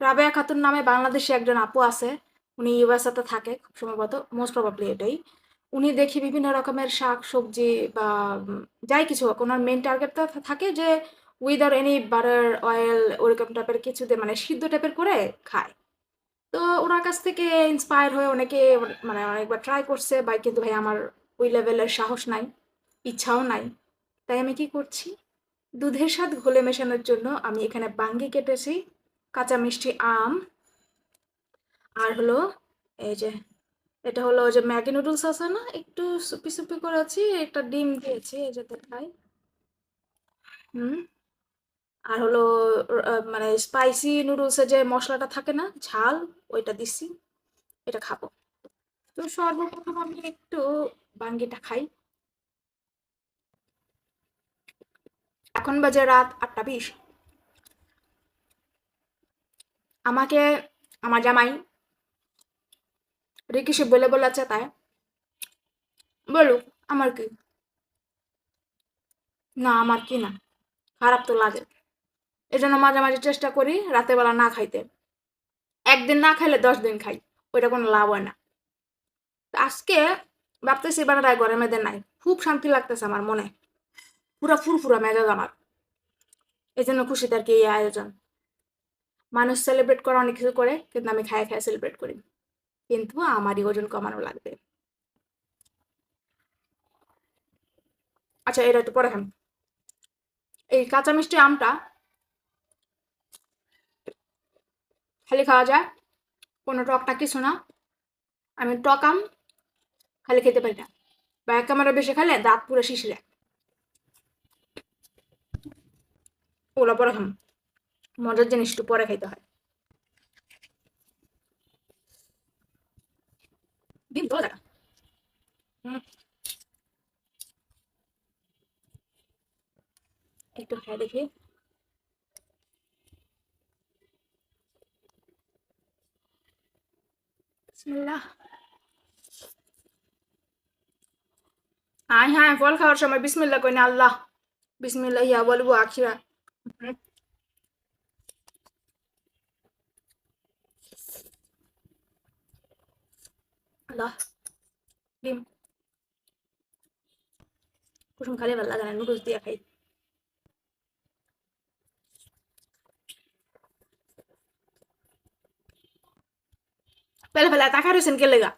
রাবেয়া খাতুন নামে বাংলাদেশে একজন আপু আছে। উনি ইউএসএতে থাকে খুব সম্ভবত, মোস্ট প্রবাবলি এটাই। উনি দেখি বিভিন্ন রকমের শাক সবজি বা যাই কিছু হোক, ওনার মেইন টার্গেটটা থাকে যে উইদাউট এনি বাটার অয়েল ওরকম টাইপের কিছু দিয়ে, মানে সিদ্ধ টাইপের করে খায়। তো ওনার কাছ থেকে ইন্সপায়ার হয়ে অনেকে মানে অনেকবার ট্রাই করছে ভাই, কিন্তু ভাই আমার ওই লেভেলের সাহস নাই, ইচ্ছাও নাই। তাই আমি কি করছি, দুধের স্বাদ ঘোলে মেশানোর জন্য আমি এখানে বাঙ্গি কেটেছি, কাঁচা মিষ্টি আম, আর হলো এই যে এটা হলো যে ম্যাগি নুডলস আছে না, একটু সুপি সুপি করেছি, একটা ডিম দিয়েছি এই যে দেখাই। হুম। আর হলো মানে স্পাইসি নুডলসে যে মশলাটা থাকে না, ঝাল, ওইটা দিছি। এটা খাবো। তো সর্বপ্রথম আমি একটু বাঙ্গিটা খাই। এখন বাজে রাত 8:20। আমাকে আমার জামাই রিকিসে বলে বলেছে, তাই বলুক, আমার কি, না আমার কি না, খারাপ তো লাগে। এজন্য মাঝে মাঝে চেষ্টা করি রাতের বেলা না খাইতে। একদিন না খাইলে 10 দিন খাই, ওইটা কোনো লাভ হয় না। তো আজকে ভাবতেছি বানাটা গরমের দিন নাই, খুব শান্তি লাগতেছে আমার মনে, পুরা ফুরফুরা মেজাজ আমার। এই জন্য খুশিতে আর কি এই আয়োজন। মানুষ সেলিব্রেট করে অনেক কিছু করে, কিন্তু আমি খায় খায় সেলিব্রেট করি। কিন্তু আমারই ওজন কমানো লাগবে। আচ্ছা, এটা একটু পরে খান। এই কাঁচা মিষ্টি আমটা খালি খাওয়া যায়, কোনো টকটা কিছু না। আমি টক আম খালি খেতে পারি না, বা একেবারে বেশি খেলে দাঁত পুরো শিশিরে। ওগুলো পরে খাম, মজার জিনিস একটু পরে খাইতে হয়। ডিম তো দেখা। একটু খাই দেখি। বিসমিল্লাহ। হ্যাঁ হ্যাঁ, ফল খাওয়ার সময় বিসমিল্লাহ কই না, আল্লাহ বিসমিল্লাহ ইয়া বলবো আখিরা। আল্লাহ। ডিম কুসুম খালি ভালো লাগে না, নুডলস দিয়ে খাই। পেলে ফেলে তাকা রয়েছেন কে লেগা?